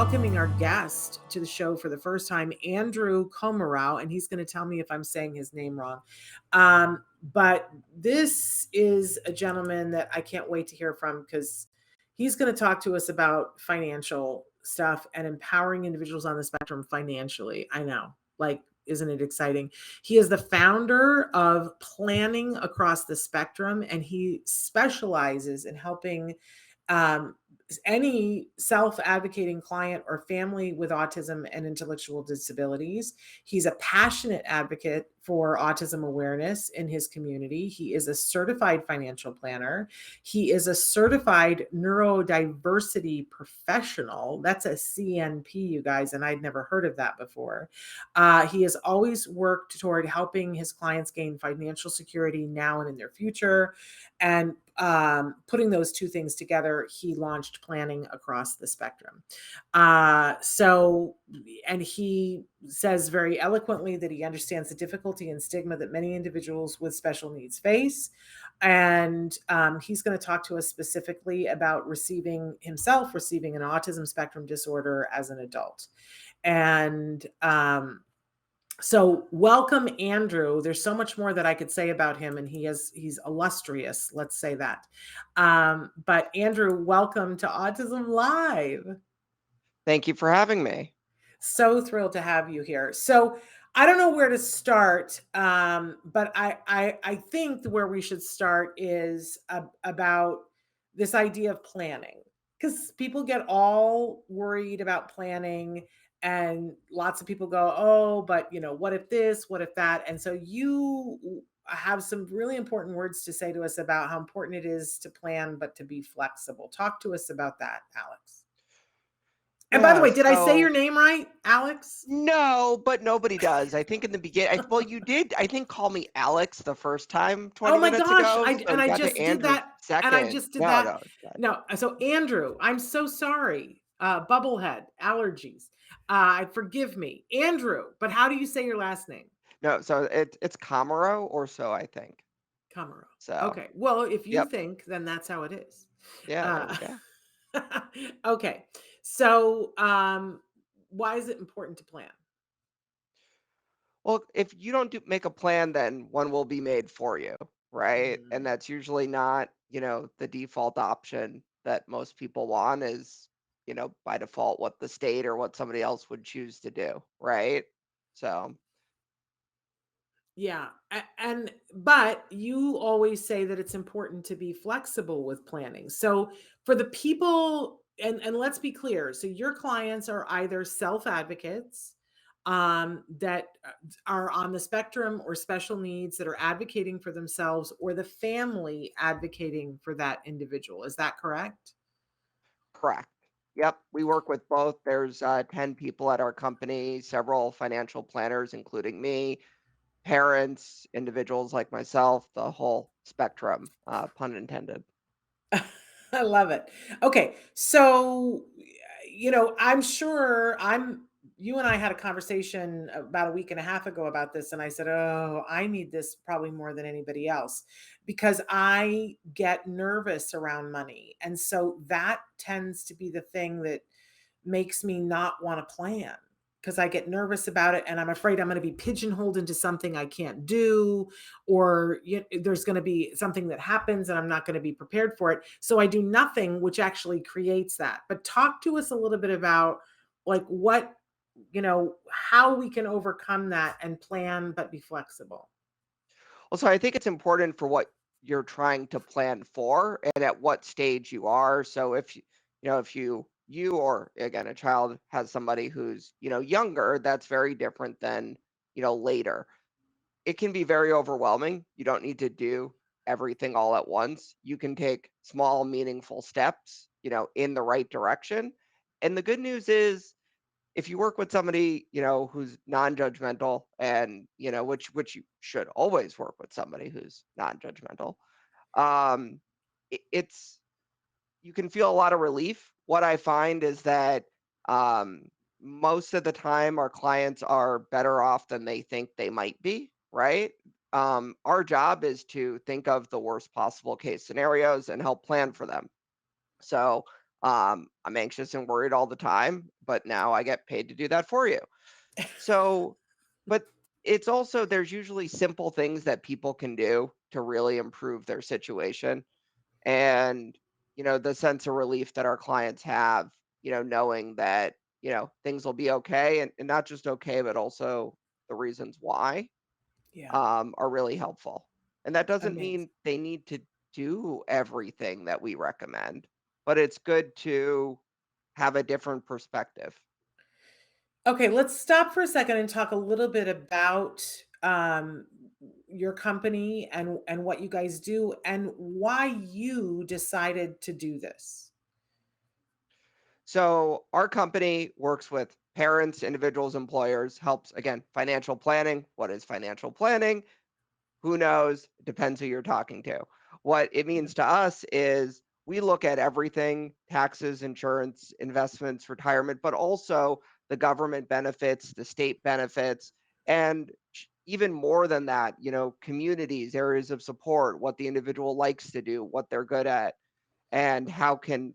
welcoming our guest to the show for the first time, Andrew Komarow, and he's going to tell me if I'm saying his name wrong. But this is a gentleman that I can't wait to hear from because he's going to talk to us about financial stuff and empowering individuals on the spectrum financially. I know, like, isn't it exciting? He is the founder of Planning Across the Spectrum, and he specializes in helping any self-advocating client or family with autism and intellectual disabilities. He's a passionate advocate for autism awareness in his community. He is a certified financial planner. He is a certified neurodiversity professional. That's a CNP, you guys, and I'd never heard of that before. He has always worked toward helping his clients gain financial security now and in their future. And putting those two things together, he launched Planning Across the Spectrum. And he says very eloquently that he understands the difficulty and stigma that many individuals with special needs face. And he's going to talk to us specifically about receiving an autism spectrum disorder as an adult. And so welcome, Andrew. There's so much more that I could say about him, and he's illustrious, let's say that. But Andrew, welcome to Autism Live. Thank you for having me. So thrilled to have you here. So I don't know where to start, but I think where we should start is about this idea of planning, because people get all worried about planning. And lots of people go, oh, but what if this, what if that? And so you have some really important words to say to us about how important it is to plan, but to be flexible. Talk to us about that, Alex. And by the way, did I say your name right, Alex? No, but nobody does. I think in the beginning, well, you did, I think, call me Alex the first time 20 minutes ago. I just did that. Second. And I just did that. No, so Andrew, I'm so sorry. Bubblehead, allergies. Forgive me, Andrew. But how do you say your last name? No, so it's Komarow or so, I think. Komarow. So okay. Well, if you think, then that's how it is. Yeah. Okay. So why is it important to plan? Well, if you don't make a plan, then one will be made for you, right? Mm-hmm. And that's usually not, the default option that most people want is, by default what the state or what somebody else would choose to do, right? So yeah. But you always say that it's important to be flexible with planning. So for the people, and let's be clear, so your clients are either self-advocates that are on the spectrum or special needs that are advocating for themselves, or the family advocating for that individual. Is that correct? Correct. Yep. We work with both. There's 10 people at our company, several financial planners, including me, parents, individuals like myself, the whole spectrum, pun intended. I love it. Okay. So, I'm sure you and I had a conversation about a week and a half ago about this. And I said, oh, I need this probably more than anybody else because I get nervous around money. And so that tends to be the thing that makes me not want to plan, because I get nervous about it and I'm afraid I'm going to be pigeonholed into something I can't do, or there's going to be something that happens and I'm not going to be prepared for it. So I do nothing, which actually creates that. But talk to us a little bit about like how we can overcome that and plan, but be flexible. Well, so I think it's important for what you're trying to plan for and at what stage you are. So if you or again a child has somebody who's younger, that's very different than later. It can be very overwhelming. You don't need to do everything all at once. You can take small meaningful steps in the right direction. And the good news is if you work with somebody who's non-judgmental, and which you should always work with somebody who's non-judgmental, it's you can feel a lot of relief. What I find is that most of the time our clients are better off than they think they might be, right? Our job is to think of the worst possible case scenarios and help plan for them. So I'm anxious and worried all the time, but now I get paid to do that for you. So, but it's also there's usually simple things that people can do to really improve their situation. And, the sense of relief that our clients have, knowing that, things will be okay and not just okay, but also the reasons why Yeah, are really helpful. And that doesn't amazing. mean they need to do everything that we recommend, but it's good to have a different perspective. Okay, let's stop for a second and talk a little bit about your company and what you guys do and why you decided to do this. So our company works with parents, individuals, employers, helps again, financial planning. What is financial planning? Who knows? Depends who you're talking to. What it Yeah. means to us is we look at everything: taxes, insurance, investments, retirement, but also the government benefits, the state benefits, and even more than that, communities, areas of support, what the individual likes to do, what they're good at, and how can,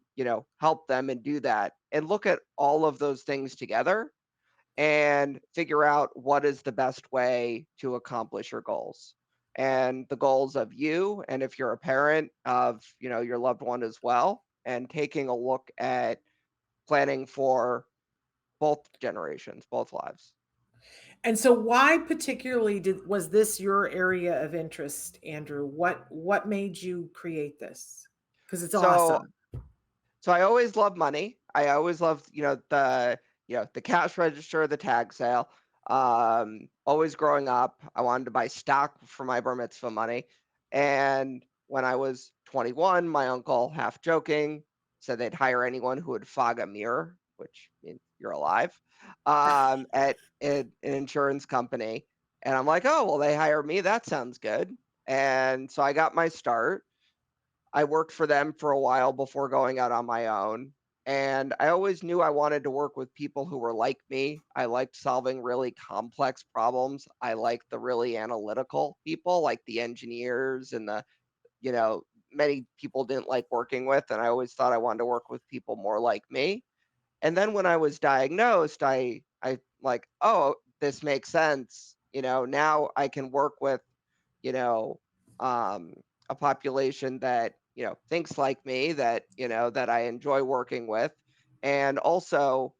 help them and do that. And look at all of those things together and figure out what is the best way to accomplish your goals and the goals of you, and if you're a parent of your loved one as well, and taking a look at planning for both generations, both lives. And so why particularly was this your area of interest, Andrew? What made you create this? Because it's so awesome. So I always loved money. I always loved, the cash register, the tag sale. Always growing up, I wanted to buy stock for my bar mitzvah money. And when I was 21, my uncle, half joking, said they'd hire anyone who would fog a mirror, which means you're alive, at an insurance company. And I'm like, oh, well, they hire me. That sounds good. And so I got my start. I worked for them for a while before going out on my own. And I always knew I wanted to work with people who were like me. I liked solving really complex problems. I liked the really analytical people, like the engineers and you know, many people didn't like working with. And I always thought I wanted to work with people more like me. And then when I was diagnosed, I like, oh, this makes sense. Now I can work with you know, um, a population that, thinks like me, that I enjoy working with. And also,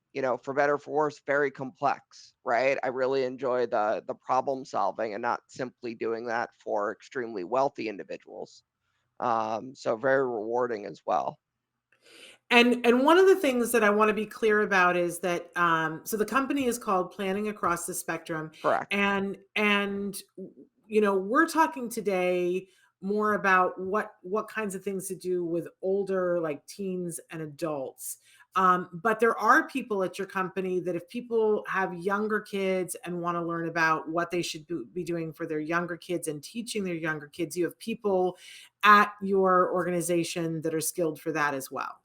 for better or for worse, very complex, right? I really enjoy the problem solving and not simply doing that for extremely wealthy individuals. So very rewarding as well. And one of the things that I want to be clear about is that so the company is called Planning Across the Spectrum, Correct. and we're talking today more about what kinds of things to do with older like teens and adults. But there are people at your company that if people have younger kids and want to learn about what they should be doing for their younger kids and teaching their younger kids, you have people at your organization that are skilled for that as well.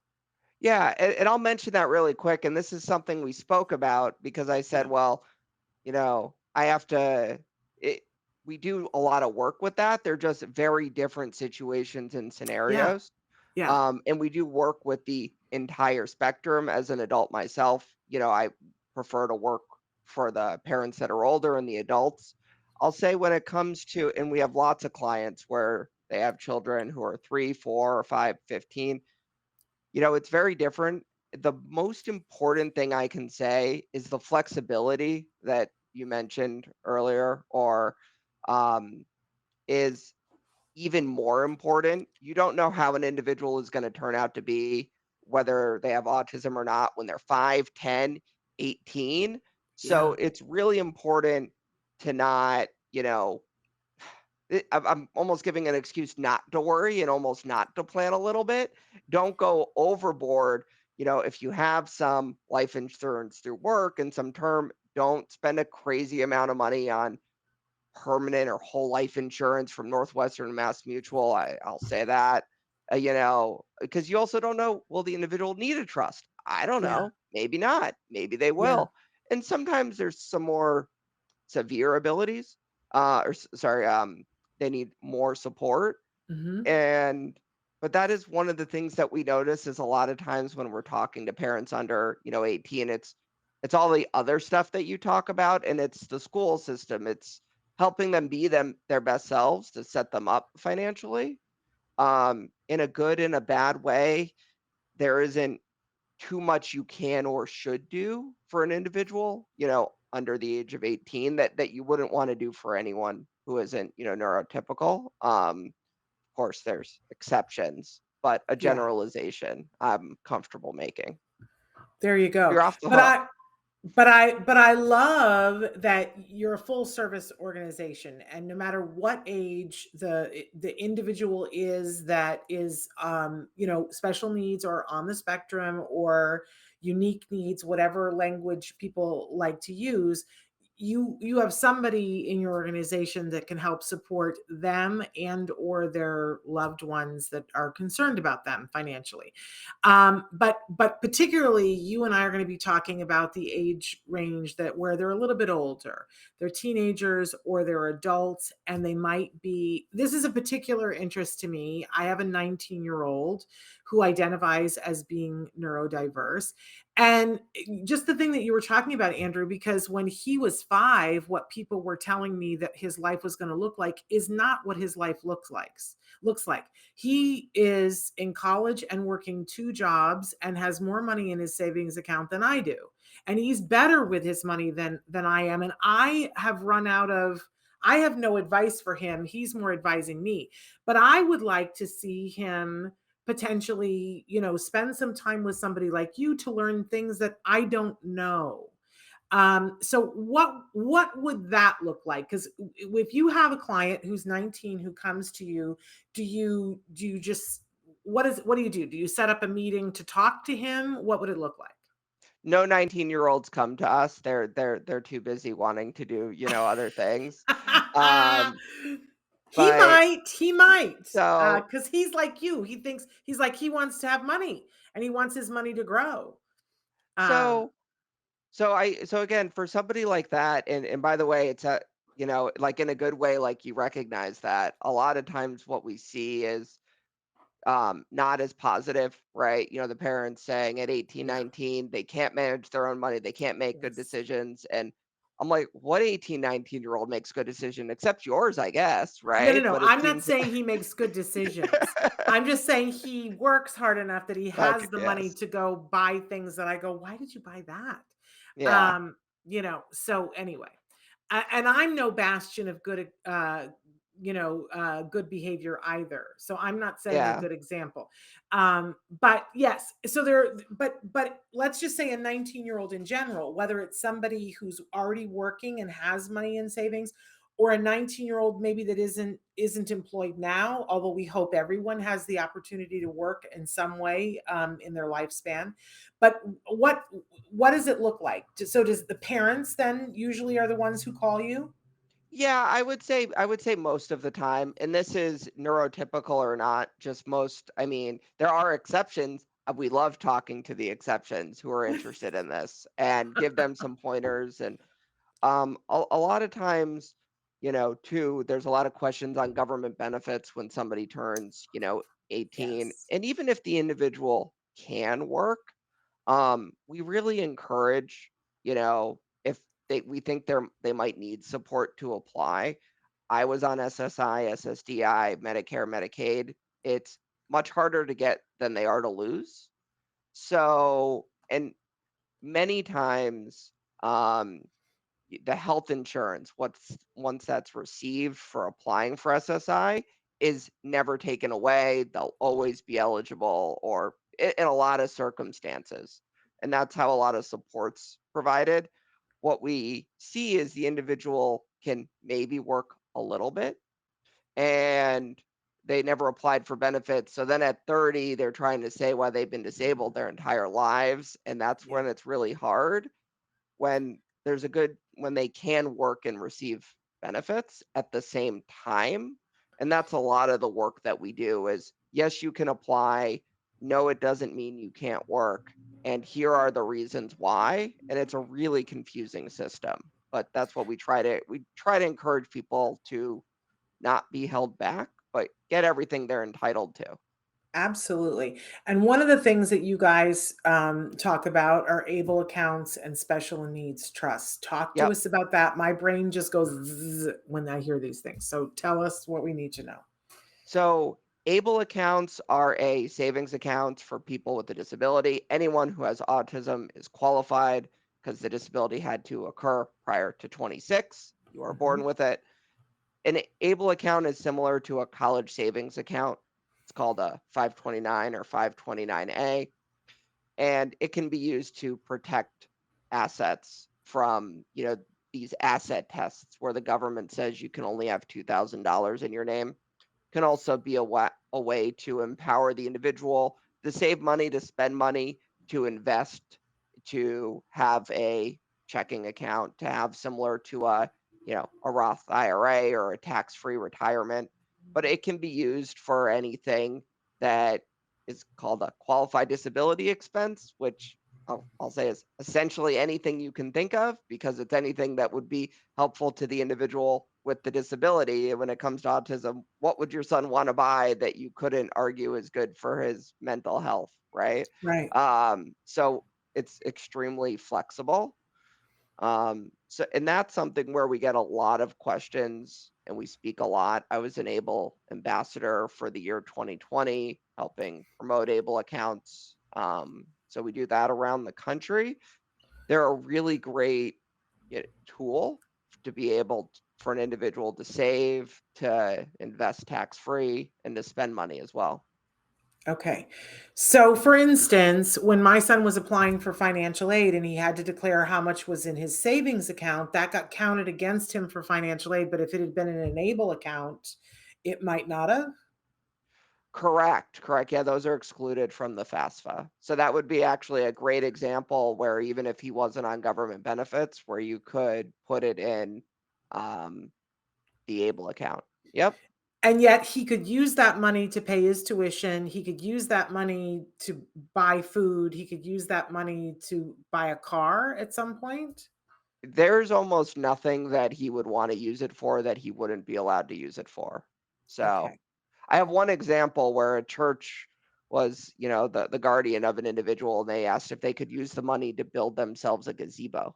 Yeah, and I'll mention that really quick. And this is something we spoke about because I said, Yeah. well, I have to it we do a lot of work with that. They're just very different situations and Yeah. scenarios. Yeah. And we do work with the entire spectrum. As an adult myself, I prefer to work for the parents that are older and the adults. I'll say when it comes to, and we have lots of clients where they have children who are 3, 4, or 5, 15. It's very different. The most important thing I can say is the flexibility that you mentioned earlier, or um, is even more important. You don't know how an individual is going to turn out to be, whether they have autism or not, when they're 5, 10, 18. So Yeah. it's really important to not, I'm almost giving an excuse not to worry and almost not to plan a little bit. Don't go overboard. If you have some life insurance through work and some term, don't spend a crazy amount of money on permanent or whole life insurance from Northwestern Mass Mutual. I'll say that, because you also don't know, will the individual need a trust? I don't Yeah. know. Maybe not. Maybe they Yeah. will. And sometimes there's some more severe abilities, or sorry, they need more support. Mhm. And But that is one of the things that we notice is a lot of times when we're talking to parents under, 18, it's all the other stuff that you talk about, and it's the school system. It's helping them be their best selves to set them up financially, in a good and a bad way. There isn't too much you can or should do for an individual, under the age of 18 that you wouldn't want to do for anyone who isn't, neurotypical. Of course, there's exceptions, but a Yeah. generalization I'm comfortable making. There you go. You're off the But hook. I love that you're a full service organization, and no matter what age the individual is that is special needs or on the spectrum or unique needs, whatever language people like to use, you have somebody in your organization that can help support them and or their loved ones that are concerned about them financially. But particularly, you and I are going to be talking about the age range that where they're a little bit older. They're teenagers or they're adults, and they might be. This is a particular interest to me. I have a 19-year-old who identifies as being neurodiverse. And just the thing that you were talking about, Andrew, because when he was 5, what people were telling me that his life was going to look like is not what his life looks like. He is in college and working 2 jobs and has more money in his savings account than I do. And he's better with his money than I am. And I have no advice for him. He's more advising me. But I would like to see him potentially, spend some time with somebody like you to learn things that I don't know. So what would that look like? Because if you have a client who's 19 who comes to you, do you just what do you do? Do you set up a meeting to talk to him? What would it look like? No 19-year-olds come to us. They're too busy wanting to do, other things. Um, but He might, so because he's like you. He thinks he's like he wants to have money and he wants his money to grow. Um, so so again, for somebody like that, and by the way, it's like in a good way, like you recognize that a lot of times what we see is not as positive, right? The parents saying at 18, yeah, 19, they can't manage their own money, they can't make good yes. decisions. And I'm like, what 18, 19-year-old makes good decision except yours, I guess, No, no, right? no. But it I'm not seems saying he makes good decisions. I'm just saying he works hard enough that he okay, has the money yes. to go buy things that I go, why did you buy that? Yeah. So anyway, and I'm no bastion of good behavior either. So I'm not setting a Yeah. good example. But yes, so but let's just say a 19-year-old in general, whether it's somebody who's already working and has money in savings, or a 19-year-old maybe that isn't employed now, although we hope everyone has the opportunity to work in some way in their lifespan. But what does it look like? So does the parents then usually are the ones who call you? Yeah, I would say most of the time, and this is neurotypical or not, just most, I mean, there are exceptions. We love talking to the exceptions who are interested in this and give them some pointers. And a lot of times, too, there's a lot of questions on government benefits when somebody turns, 18. Yes. And even if the individual can work, we really encourage, if we think they might need support to apply. I was on SSI, SSDI, Medicare, Medicaid. It's much harder to get than they are to lose. So, and many times, um, the health insurance, once that's received for applying for SSI, is never taken away. They'll always be eligible, or in a lot of circumstances. And that's how a lot of support's provided. What we see is the individual can maybe work a little bit and they never applied for benefits. So then at 30, they're trying to say why they've been disabled their entire lives. And that's Yeah. when it's really hard when when they can work and receive benefits at the same time. And that's a lot of the work that we do is, yes, you can apply. No, it doesn't mean you can't work. And here are the reasons why. And it's a really confusing system. But that's what we try to encourage people to not be held back, but get everything they're entitled to. Absolutely. And one of the things that you guys talk about are able accounts and special needs trusts. Talk to Yep. us about that. My brain just goes zzz when I hear these things. So tell us what we need to know. So, ABLE accounts are a savings account for people with a disability. Anyone who has autism is qualified because the disability had to occur prior to 26. You are Mhm. born with it. An ABLE account is similar to a college savings account. It's called a 529 or 529A, and it can be used to protect assets from, these asset tests where the government says you can only have $2,000 in your name. Can also be a way to empower the individual to save money, to spend money, to invest, to have a checking account, to have similar to a Roth IRA or a tax-free retirement. But it can be used for anything that is called a qualified disability expense, which I'll say is essentially anything you can think of because it's anything that would be helpful to the individual with the disability. When it comes to autism, what would your son want to buy that you couldn't argue is good for his mental health, right? Right. So it's extremely flexible. And that's something where we get a lot of questions and we speak a lot. I was an ABLE ambassador for the year 2020, helping promote ABLE accounts. So we do that around the country. They're a really great tool to be able for an individual to save, to invest tax free, and to spend money as well. Okay. So, for instance, when my son was applying for financial aid and he had to declare how much was in his savings account, that got counted against him for financial aid. But if it had been an enable account, it might not have. Correct, correct. Yeah, those are excluded from the FAFSA. So that would be actually a great example where even if he wasn't on government benefits, where you could put it in um, the ABLE account. Yep. And yet he could use that money to pay his tuition. He could use that money to buy food. He could use that money to buy a car at some point. There's almost nothing that he would want to use it for that he wouldn't be allowed to use it for. So Okay. I have one example where a church was, the guardian of an individual, and they asked if they could use the money to build themselves a gazebo.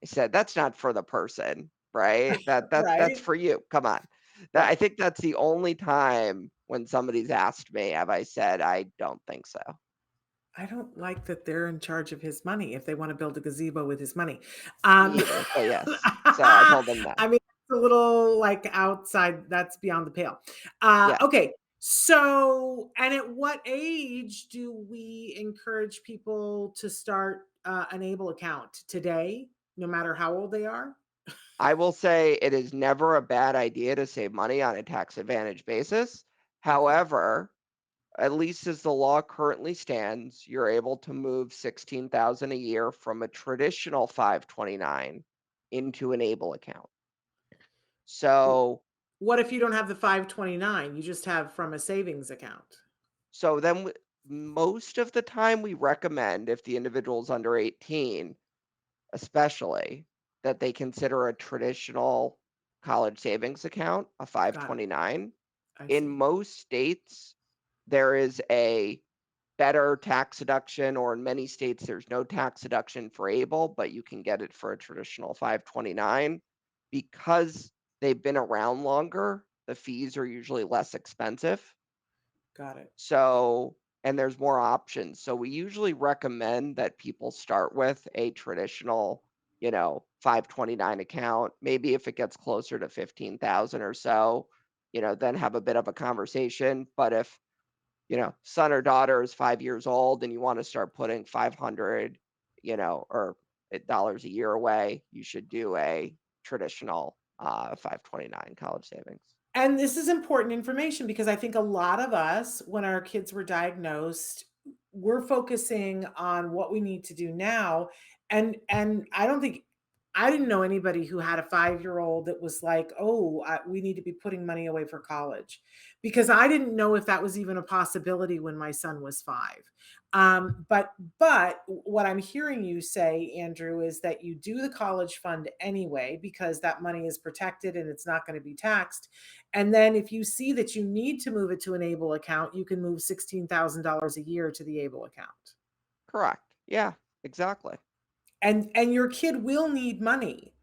I said, "That's not for the person, right? That's Right. for you. Come on." I Right. think that's the only time when somebody's asked me, have I said, "I don't think so." I don't like that they're in charge of his money if they want to build a gazebo with his money. Me Um, either, but yes. So I told them no. I mean, it's a little like outside, that's beyond the pale. Yes. Okay. So, and at what age do we encourage people to start an Able account today, no matter how old they are? I will say it is never a bad idea to save money on a tax advantage basis. Okay. However, at least as the law currently stands, you're able to move 16,000 a year from a traditional 529 into an ABLE account. W- So, What if you don't have the 529? You just have from a savings account. so then most of the time we recommend if the individual is under 18, especially that they consider a traditional college savings account, a Got it. 529. I In see. most states, there is a better tax deduction, or in many states, there's no tax deduction for ABLE, but you can get it for a traditional 529. Because they've been around longer, the fees are usually less expensive. Got it. So, and there's more options. So we usually recommend that people start with a traditional, 529 account. Maybe if it gets closer to 15,000 or so, then have a bit of a conversation. But if, son or daughter is 5 years old and you want to start putting 500, or dollars a year away, you should do a traditional 529 college savings. And this is important information because I think a lot of us, when our kids were diagnosed, we're focusing on what we need to do now. And I don't think I didn't know anybody who had a 5-year-old that was like, "Oh, we need to be putting money away for college," because I didn't know if that was even a possibility when my son was 5. But what I'm hearing you say, Andrew, is that you do the college fund anyway because that money is protected and it's not going to be taxed. And then if you see that you need to move it to an ABLE account, you can move $16,000 a year to the ABLE account. Correct. Yeah, exactly. And your kid will need money.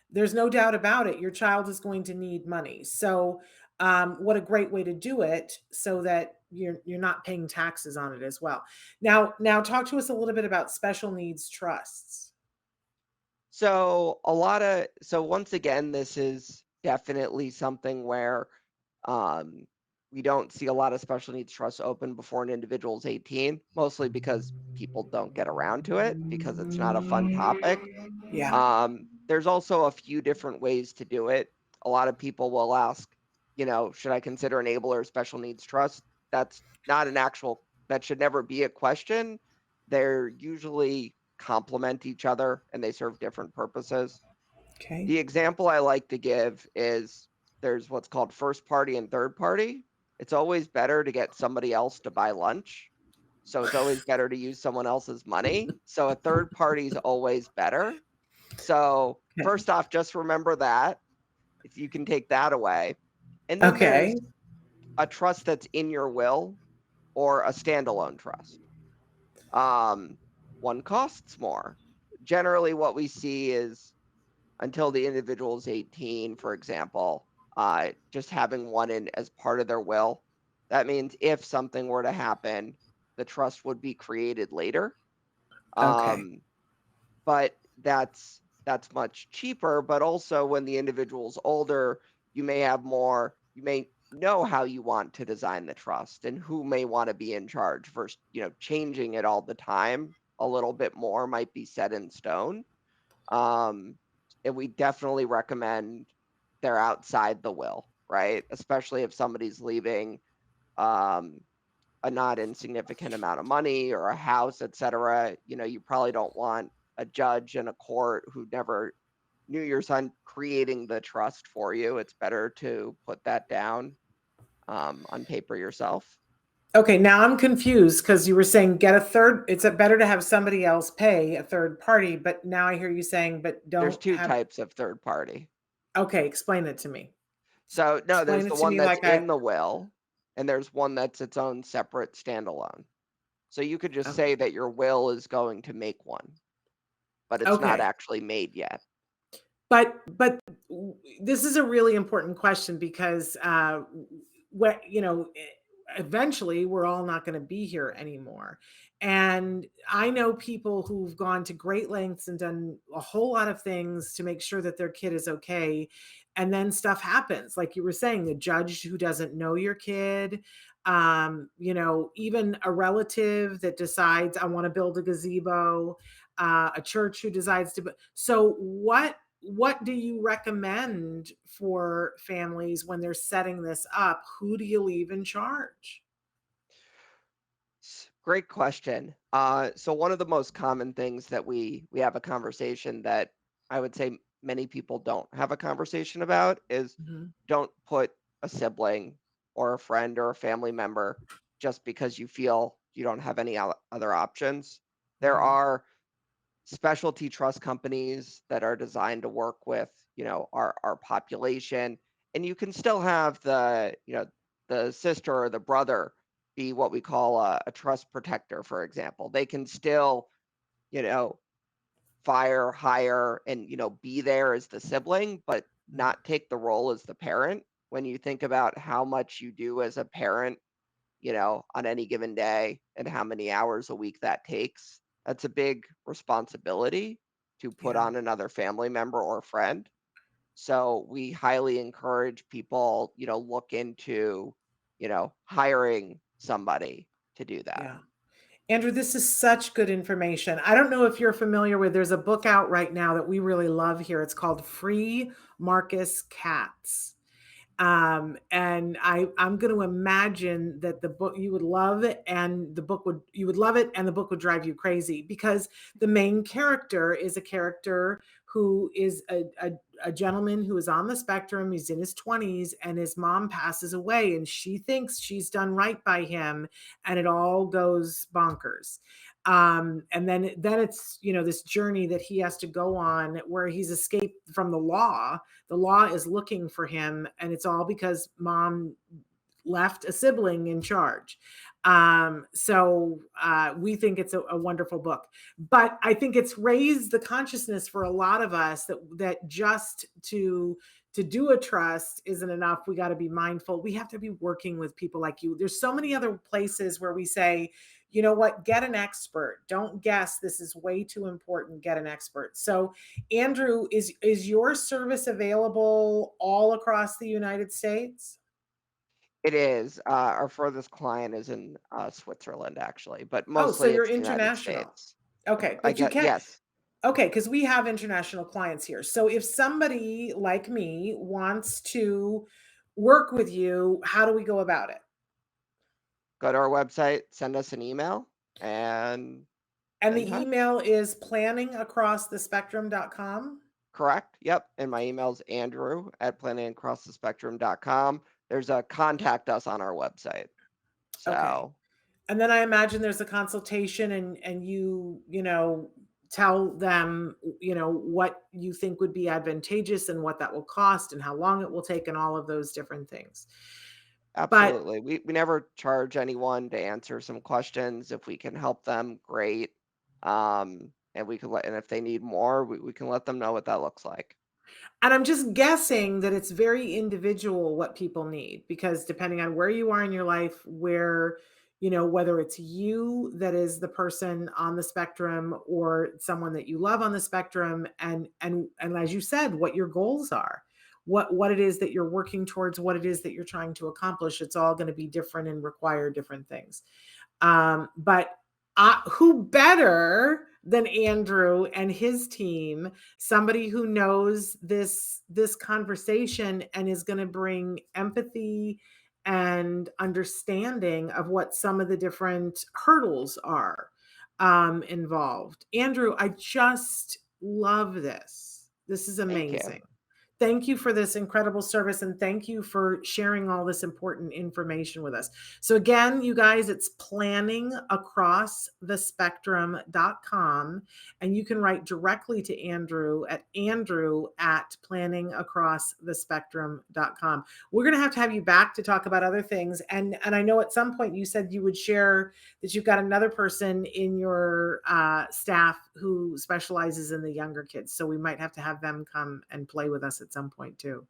There's no doubt about it. Your child is going to need money. So, what a great way to do it so that you're not paying taxes on it as well. Now talk to us a little bit about special needs trusts. So once again, this is definitely something where um, we don't see a lot of special needs trusts open before an individual's 18, mostly because people don't get around to it because it's not a fun topic. Yeah. There's also a few different ways to do it. A lot of people will ask, should I consider an able or special needs trust? That's not an actual, that should never be a question. They're usually complement each other and they serve different purposes. Okay. The example I like to give is there's what's called first party and third party. It's always better to get somebody else to buy lunch. So it's always better to use someone else's money. So a third party is always better. So Okay. first off, just remember that if you can take that away. And then there's Okay. a trust that's in your will or a standalone trust. Um, one costs more. Generally, what we see is until the individual is 18, for example, just having one in as part of their will. That means if something were to happen, the trust would be created later. Okay. Um, but that's much cheaper. But also, when the individual's older, you may know how you want to design the trust and who may want to be in charge versus, changing it all the time. A little bit more might be set in stone. Um, and we definitely recommend they're outside the will, right? Especially if somebody's leaving um, a not insignificant amount of money or a house, etc. You probably don't want a judge in a court who never knew your son creating the trust for you. It's better to put that down on paper yourself. Okay, now I'm confused because you were saying get a third, it's better to have somebody else pay a third party, but now I hear you saying, but There's don't two have, types of third party. okay, explain it to me. So no, Explain there's it the to one me that's like I, in the will, and there's one that's its own separate standalone. So you could just oh, say that your will is going to make one, but it's not okay. actually made yet. But this is a really important question because what eventually we're all not going to be here anymore. And I know people who've gone to great lengths and done a whole lot of things to make sure that their kid is okay. And then stuff happens. Like you were saying, the judge who doesn't know your kid, even a relative that decides, I want to build a gazebo, a church who decides to. So what do you recommend for families when they're setting this up? Who do you leave in charge? Great question. So one of the most common things that we have a conversation that I would say many people don't have a conversation about is Mhm. don't put a sibling or a friend or a family member just because you feel you don't have any other options. There Mhm. are specialty trust companies that are designed to work with our population, and you can still have the sister or the brother be what we call a trust protector, for example. They can still you know fire, hire, and be there as the sibling, but Mhm. not take the role as the parent. When you think about how much you do as a parent, on any given day and how many hours a week that takes, that's a big responsibility to put Yeah. on another family member or friend. So we highly encourage people, look into, hiring somebody to do that. Yeah. Andrew, this is such good information. I don't know if you're familiar with, there's a book out right now that we really love here. It's called Free Marcus Cats. And I'm going to imagine that the book you would love it, and the book would you would love it, and the book would drive you crazy because the main character is a character who is a gentleman who is on the spectrum. He's in his 20s, and his mom passes away, and she thinks she's done right by him, and it all goes bonkers. And then it's, this journey that he has to go on where he's escaped from the law. The law is looking for him, and it's all because mom left a sibling in charge. So we think it's a wonderful book, but I think it's raised the consciousness for a lot of us that just to do a trust isn't enough. We got to be mindful. We have to be working with people like you. There's so many other places where we say, you know what, get an expert. Don't guess. This is way too important. Get an expert. So, Andrew, is your service available all across the United States? It is. Our furthest client is in Switzerland, actually, but Oh, so mostly you're it's the United international. States. Okay, I but you get can't. yes. Okay, because we have international clients here. So if somebody like me wants to work with you, how do we go about it? Go to our website, send us an email, and And get in the touch. email is planningacrossthespectrum.com. Correct. Yep. And my email's Andrew at planningacrossthespectrum.com. There's a contact us on our website. Okay. So And then I imagine there's a consultation, and tell them, what you think would be advantageous and what that will cost and how long it will take and all of those different things. But absolutely. We never charge anyone to answer some questions. If we can help them, great. And we can and if they need more, we can let them know what that looks like. And I'm just guessing that it's very individual what people need, because depending on where you are in your life, whether it's you that is the person on the spectrum or someone that you love on the spectrum, and as you said, what your goals are, what it is that you're working towards, what it is that you're trying to accomplish, it's all going to be different and require different things. But who better than Andrew and his team, somebody who knows this conversation and is going to bring empathy and understanding of what some of the different hurdles are involved. Andrew, I just love this. This is Thank you. amazing. Thank you for this incredible service, and thank you for sharing all this important information with us. So again, you guys, it's planningacrossthespectrum.com, and you can write directly to Andrew at andrew@planningacrossthespectrum.com. We're going to have you back to talk about other things. And I know at some point you said you would share that you've got another person in your staff who specializes in the younger kids. So we might have to have them come and play with us at some point too.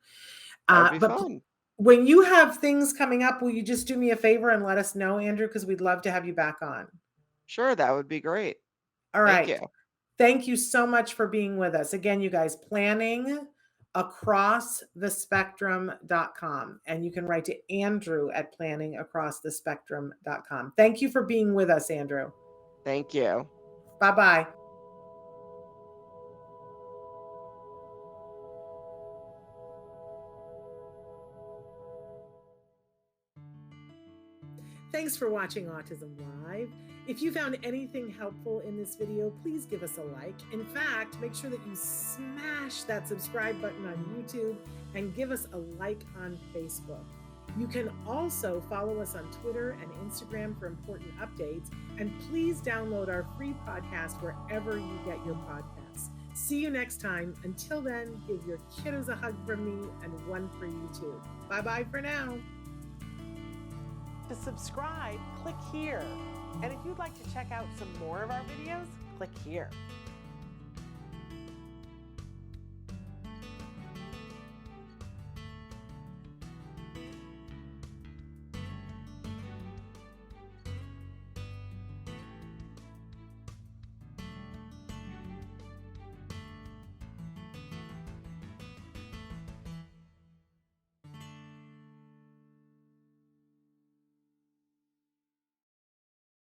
That would be But fun. when you have things coming up, will you just do me a favor and let us know, Andrew? Because we'd love to have you back on. Sure, that would be great. All Thank right. you. Thank you so much for being with us. Again, you guys, planningacrossthespectrum.com. And you can write to Andrew at planningacrossthespectrum.com. Thank you for being with us, Andrew. Thank you. Bye-bye. Thanks for watching Autism Live. If you found anything helpful in this video, please give us a like. In fact, make sure that you smash that subscribe button on YouTube and give us a like on Facebook. You can also follow us on Twitter and Instagram for important updates. And please download our free podcast wherever you get your podcasts. See you next time. Until then, give your kiddos a hug from me and one for you too. Bye-bye for now. To subscribe, click here. And if you'd like to check out some more of our videos, click here.